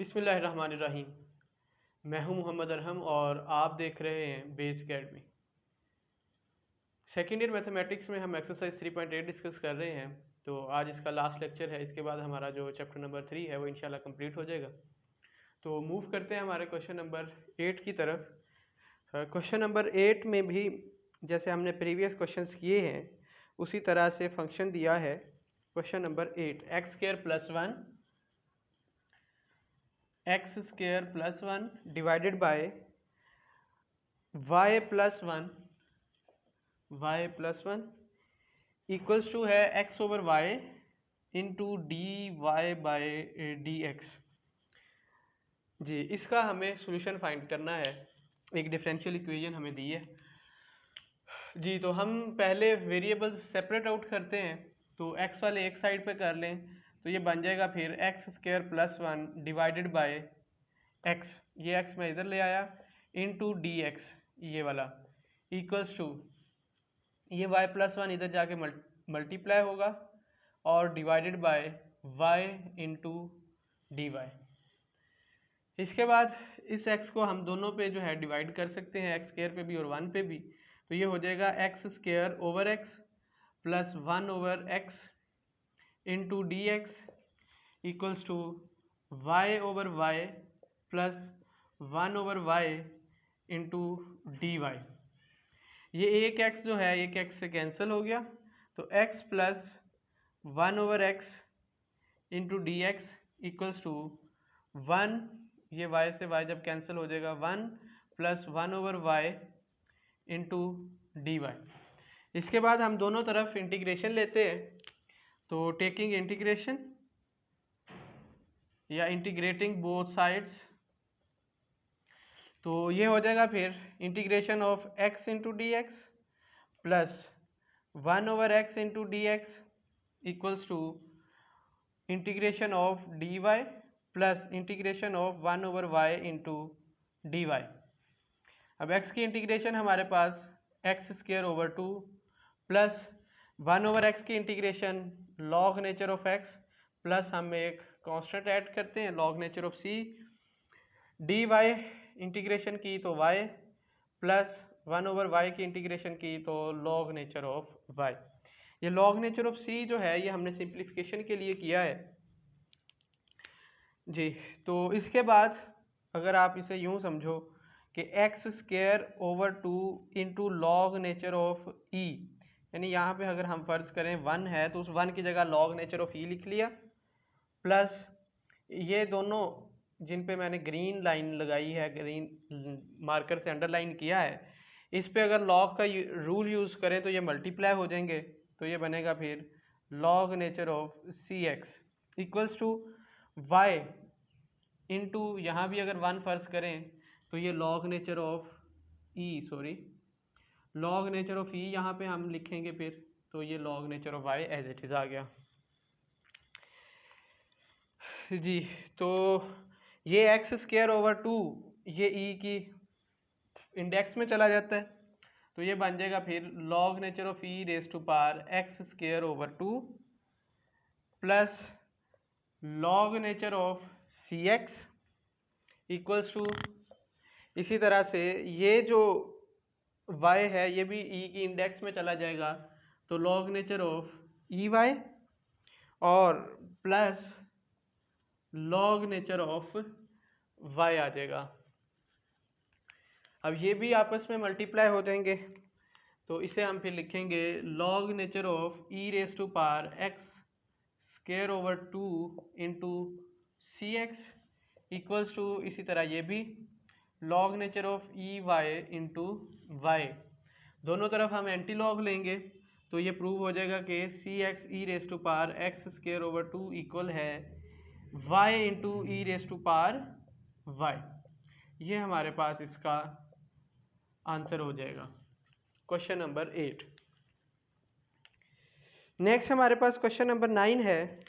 बिस्मिल्लाहिर्रहमानिर्रहीम। मैं हूं मोहम्मद अरहम और आप देख रहे हैं base academy. Second year mathematics में हम एक्सरसाइज 3.8 डिस्कस कर रहे हैं। तो आज इसका लास्ट लेक्चर है। इसके बाद हमारा जो चैप्टर नंबर 3 है वो इंशाल्लाह कंप्लीट हो जाएगा। तो मूव करते हैं हमारे क्वेश्चन नंबर 8 की तरफ। क्वेश्चन नंबर 8 में भी जैसे हमने प्रीवियस क्वेश्चंस किए हैं उसी तरह से फंक्शन दिया है। Question number 8, x square plus one divided by y plus one equals to है x over y into d y by d x. जी, इसका हमें सॉल्यूशन फाइंड करना है। एक डिफरेंशियल इक्वेशन हमें दी है जी। तो हम पहले वेरिएबल्स सेपरेट आउट करते हैं। तो एक्स वाले एक साइड पे कर लें तो ये बन जाएगा फिर x square plus one divided by x, ये एक्स मैं इधर ले आया, इंटू डी एक्स ये वाला इक्वल्स टू ये वाई प्लस वन इधर जाके मल्टीप्लाई होगा और divided by y into d y. इसके बाद इस x को हम दोनों पे जो है डिवाइड कर सकते हैं, एक्स स्क्वायर पे भी और वन पे भी। तो ये हो जाएगा x square over x plus one over x into d x equals to y over y plus one over y into d y. ये एक x जो है एक x से कैंसिल हो गया, तो x plus one over x into d x equals to one, ये y से y जब कैंसिल हो जाएगा, one plus one over y into d y. इसके बाद हम दोनों तरफ इंटीग्रेशन लेते हैं। तो टेकिंग इंटीग्रेशन या इंटीग्रेटिंग बोथ साइड्स, तो ये हो जाएगा फिर integration of x into d x plus one over x into d x equals to integration of d y plus integration of one over y into d y. अब x की integration हमारे पास x square over two plus one over x की integration log nature of x plus हम एक constant add करते हैं log nature of c। D y integration की तो y plus one over y की इंटीग्रेशन की तो लॉग नेचर ऑफ y। ये लॉग नेचर ऑफ c जो है ये हमने सिंप्लीफिकेशन के लिए किया है जी। तो इसके बाद अगर आप इसे यूं समझो कि x square over two into log nature of e, यानी यहाँ पे अगर हम फर्ज करें वन है तो उस वन की जगह लॉग नेचर ऑफ e लिख लिया, प्लस ये दोनों जिन पे मैंने ग्रीन लाइन लगाई है, ग्रीन मार्कर से अंडरलाइन किया है, इस पे अगर लॉग का रूल यूज़ करें तो ये मल्टीप्लाई हो जाएंगे। तो ये बनेगा फिर log nature of c x equals to y into यहाँ भी अगर वन फर्ज करें तो ये log nature of log nature of e यहाँ पे हम लिखेंगे फिर, तो ये log nature of y as it is आ गया जी। तो ये एक्स स्क्वायर ओवर टू ये ई की इंडेक्स में चला जाता है, तो ये बन जाएगा फिर log nature of e raise to power x square over two plus log nature of c x equals to, इसी तरह से ये जो y है ये भी e की इंडेक्स में चला जाएगा, तो log nature of e y और plus log nature of y आ जाएगा। अब ये भी आपस में मल्टीप्लाई हो जाएंगे, तो इसे हम फिर लिखेंगे log nature of e raise to power x square over two into c x equals to, इसी तरह ये भी log nature of e y into y. दोनों तरफ हम एंटी लॉग लेंगे तो ये प्रूव हो जाएगा कि c x e raise to power x square over two equal है y into e raise to power y. ये हमारे पास इसका आंसर हो जाएगा क्वेश्चन नंबर 8। नेक्स्ट हमारे पास क्वेश्चन नंबर 9 है।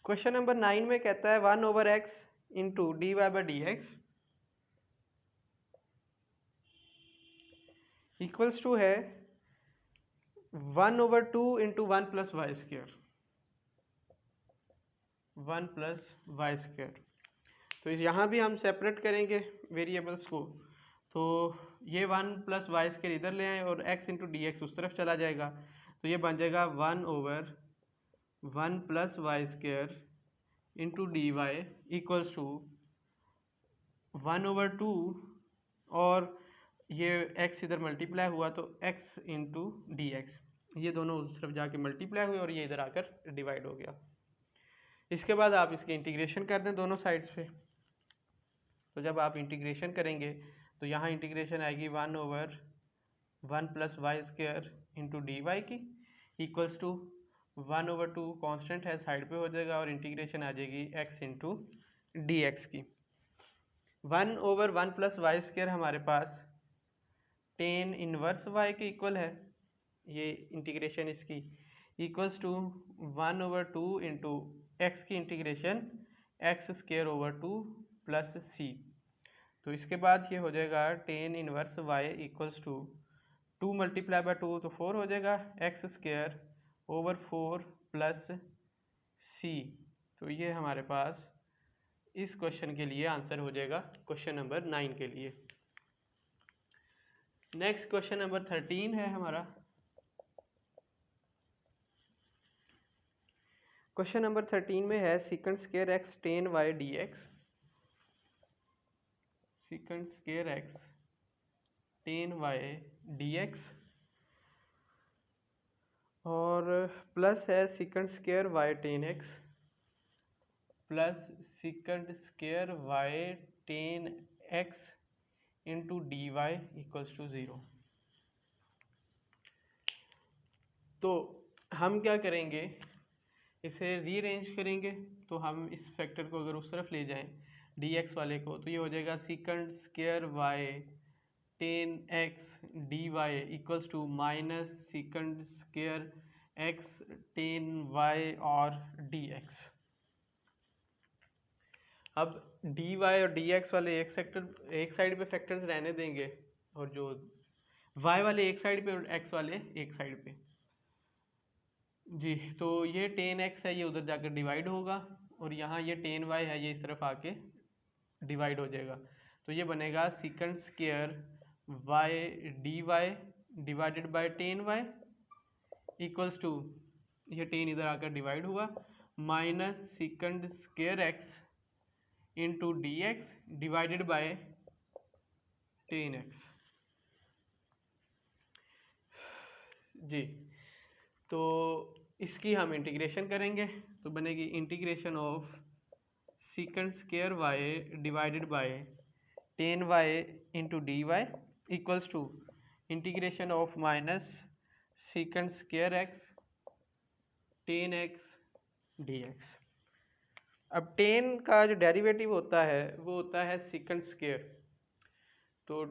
क्वेश्चन नंबर 9 में कहता है one over x into d y by d x equals to है one over two into one plus y square. 1 plus y square. तो इस यहाँ भी हम सेपरेट करेंगे वेरिएबल्स को, तो ये 1 प्लस वाई स्क्वायर इधर ले आए और x इंटू डी एक्स उस तरफ चला जाएगा, तो ये बन जाएगा 1/1 plus y square into d y equals to 1/2, और ये x इधर मल्टीप्लाई हुआ तो x इंटू डी एक्स, ये दोनों उस तरफ जाके मल्टीप्लाई हुए और ये इधर आकर डिवाइड हो गया। इसके बाद आप इसके इंटीग्रेशन कर दें दोनों साइड्स पे, तो जब आप इंटीग्रेशन करेंगे तो यहाँ इंटीग्रेशन आएगी 1/1 plus y square into d y की इक्वल्स टू 1/2 कॉन्स्टेंट है साइड पे हो जाएगा और इंटीग्रेशन आ जाएगी x इंटू डी एक्स की। 1/1 प्लस वाई स्क्वायर हमारे पास टेन इनवर्स y के इक्वल है, ये इंटीग्रेशन इसकी इक्वल्स टू 1/2 इंटू एक्स की integration x square over 2 plus c। तो इसके बाद ये हो जाएगा tan inverse y equals to 2 multiply by 2 तो 4 हो जाएगा, x square over 4 plus c। तो ये हमारे पास इस क्वेश्चन के लिए आंसर हो जाएगा क्वेश्चन नंबर 9 के लिए। नेक्स्ट क्वेश्चन नंबर 13 है हमारा। क्वेश्चन नंबर 13 में है secant square x tan y d x, secant square x tan y d x, और प्लस है secant square y tan x plus secant square y tan x into d y equals to 0। तो हम क्या करेंगे, इसे rearrange करेंगे, तो हम इस फैक्टर को अगर उस तरफ ले जाएं डी एक्स वाले को, तो ये हो जाएगा secant square y tan x d y equals to minus secant square x tan y और डी एक्स। अब डी वाई और डी एक्स वाले एक साइड पे फैक्टर्स रहने देंगे, और जो वाई वाले एक साइड पे और एक्स वाले एक साइड पे जी। तो ये टेन एक्स है, ये उधर जाकर डिवाइड होगा, और यहाँ ये टेन वाई है, ये इस तरफ आके डिवाइड हो जाएगा। तो ये बनेगा secant square y d y divided by tan y equals to, ये टेन इधर आकर डिवाइड हुआ, minus secant square x into d x divided by tan x जी। तो इसकी हम इंटीग्रेशन करेंगे, तो बनेगी integration of secant square y divided by tan y into d y equals to integration of minus secant square x tan x d x. अब tan का जो डेरिवेटिव होता है वो होता है सीकेंड स्क्वायर, तो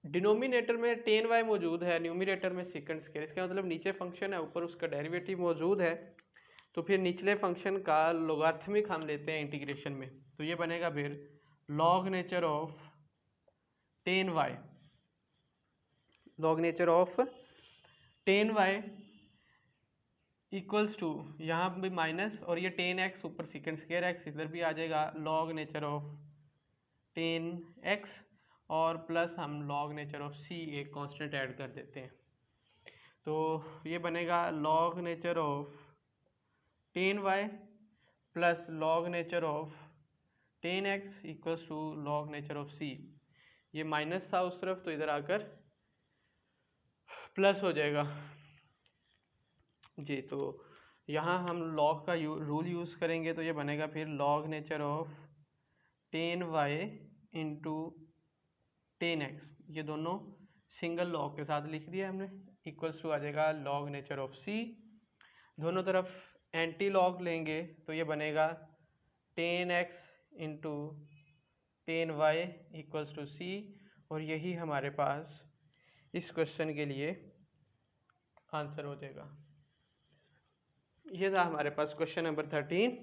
डिनोमिनेटर में टेन वाई मौजूद है, न्यूमिनेटर में सीकेंड स्क्वायर, इसका मतलब नीचे फंक्शन है, ऊपर उसका डेरिवेटिव मौजूद है, तो फिर निचले फंक्शन का लोगार्थमिक हम लेते हैं इंटीग्रेशन में, तो ये बनेगा फिर log nature of tan y, log nature of tan y equals to, यहाँ भी माइनस, और ये टेन एक्स ऊपर सीकेंड स्क्वायर एक्स इधर भी आ जाएगा, log nature of tan x और प्लस हम लॉग नेचर ऑफ सी एक कांस्टेंट ऐड कर देते हैं, तो ये बनेगा log nature of tan y plus log nature of tan x equals to log nature of c. ये माइनस था उस तरफ, तो इधर आकर प्लस हो जाएगा जी। तो यहाँ हम लॉग का रूल यूज़ करेंगे, तो ये बनेगा फिर log nature of tan y into tan x, ये दोनों सिंगल लॉग के साथ लिख दिया हमने, इक्वल्स टू आ जाएगा लॉग नेचर ऑफ सी। दोनों तरफ एंटी लॉग लेंगे, तो ये बनेगा tan x into tan y equals to c, और यही हमारे पास इस क्वेश्चन के लिए आंसर हो जाएगा। ये था हमारे पास क्वेश्चन नंबर 13।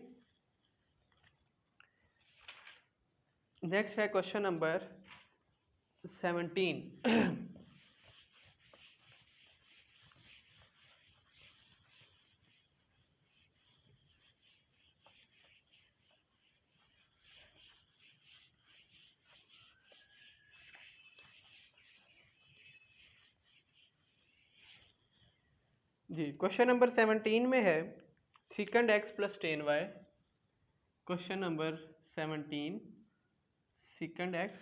नेक्स्ट है क्वेश्चन नंबर 17। जी क्वेश्चन नंबर 17 में है secant x plus tan y. Question number 17 secant x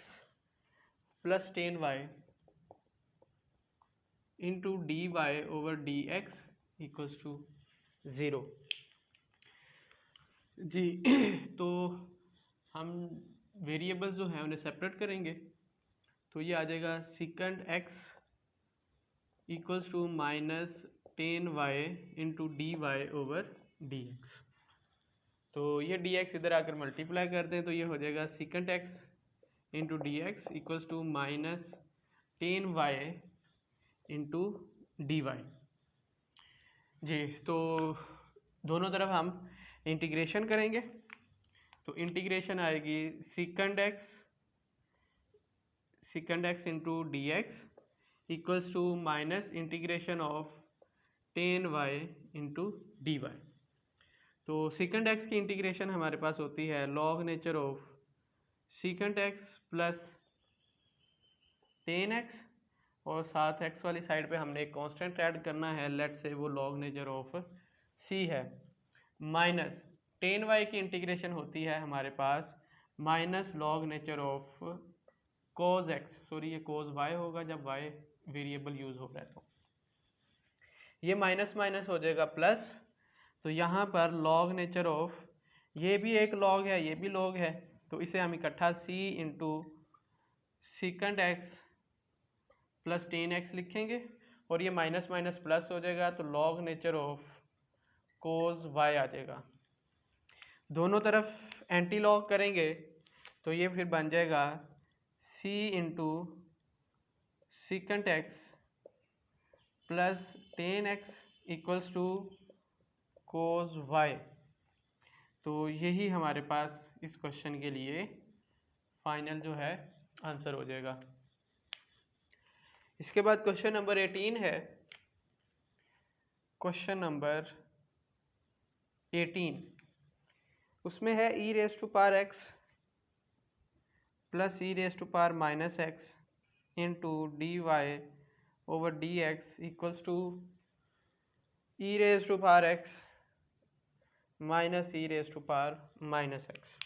plus tan y into d y over d x equals to 0। जी तो हम वेरिएबल्स जो हैं उन्हें सेपरेट करेंगे, तो ये आ जाएगा secant x equals to minus tan y into d y over d x. तो ये डी एक्स इधर आकर मल्टीप्लाई कर दें तो ये हो जाएगा secant x into d x equals to minus tan y into d y. जी तो दोनों तरफ हम इंटीग्रेशन करेंगे, तो इंटीग्रेशन आएगी secant x into d x equals to minus integration of tan y into d y. तो secant x की इंटीग्रेशन हमारे पास होती है log nature of secant x plus tan x, और साथ x वाली साइड पे हमने एक कांस्टेंट ऐड करना है, लेट से वो लॉग नेचर ऑफ c है, माइनस टेन वाई की इंटीग्रेशन होती है हमारे पास minus log nature of cos x, sorry ये cos y होगा जब y वेरिएबल यूज हो रहा है, तो ये माइनस माइनस हो जाएगा प्लस। तो यहाँ पर लॉग नेचर ऑफ, ये भी एक लॉग है ये भी लॉग है, तो इसे हम इकट्ठा c into secant x plus tan x लिखेंगे, और ये माइनस माइनस प्लस हो जाएगा तो log nature of cos y आ जाएगा। दोनों तरफ एंटी लॉग करेंगे तो ये फिर बन जाएगा c into secant x plus tan x equals to cos y। तो यही हमारे पास इस क्वेश्चन के लिए फाइनल जो है आंसर हो जाएगा। इसके बाद क्वेश्चन नंबर 18 है। क्वेश्चन नंबर 18 उसमें है e raise to power x plus e raise to power minus x into d y over d x equals to e raise to power x minus e raise to power minus x।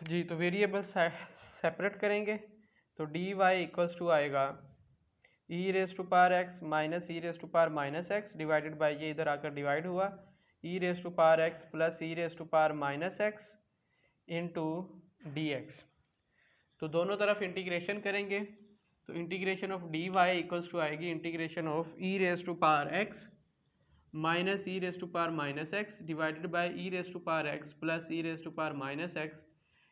जी तो variable separate करेंगे, तो d y equals to आएगा e raise to power x minus e raise to power minus x divided by, ये इधर आकर divide हुआ, e raise to power x plus e raise to power minus x into d x. तो दोनों तरफ integration करेंगे, तो integration of d y equals to आएगी integration of e raise to power x minus e raise to power minus x divided by e raise to power x plus e raise to power minus x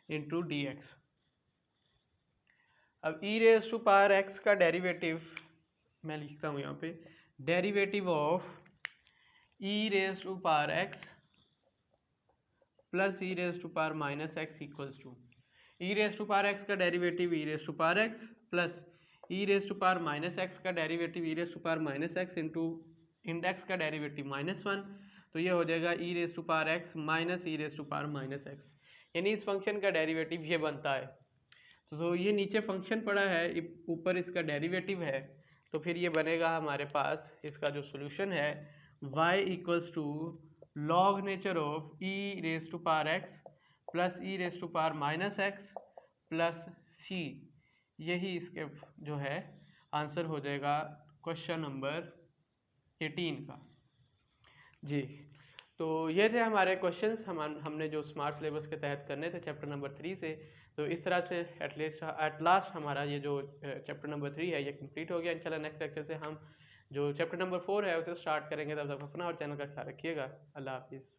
into d x. अब e raise to power x का derivative मैं लिखता हूँ यहाँ पे, derivative of e raise to power x plus e raise to power minus x equals to e raise to power x का derivative e raise to power x plus e raise to power minus x का derivative e raise to power minus x into index का derivative -1, तो ये हो जाएगा e raise to power x minus e raise to power minus x, यानी इस function का derivative ये बनता है। तो ये नीचे फंक्शन पड़ा है, ऊपर इसका डेरिवेटिव है, तो फिर ये बनेगा हमारे पास इसका जो सोल्यूशन है y equals to log nature of e raise to power x plus e raise to power minus x plus c, यही इसके जो है आंसर हो जाएगा क्वेश्चन नंबर 18 का। जी तो ये थे हमारे क्वेश्चंस हमने जो स्मार्ट सिलेबस के तहत करने थे चैप्टर नंबर 3 से। तो इस तरह से एट लास्ट हमारा ये जो चैप्टर नंबर 3 है ये कंप्लीट हो गया। इंशाल्लाह नेक्स्ट लेक्चर से हम जो चैप्टर नंबर 4 है उसे स्टार्ट करेंगे। तब तक अपना और चैनल का ख्याल रखिएगा। अल्लाह हाफिज़।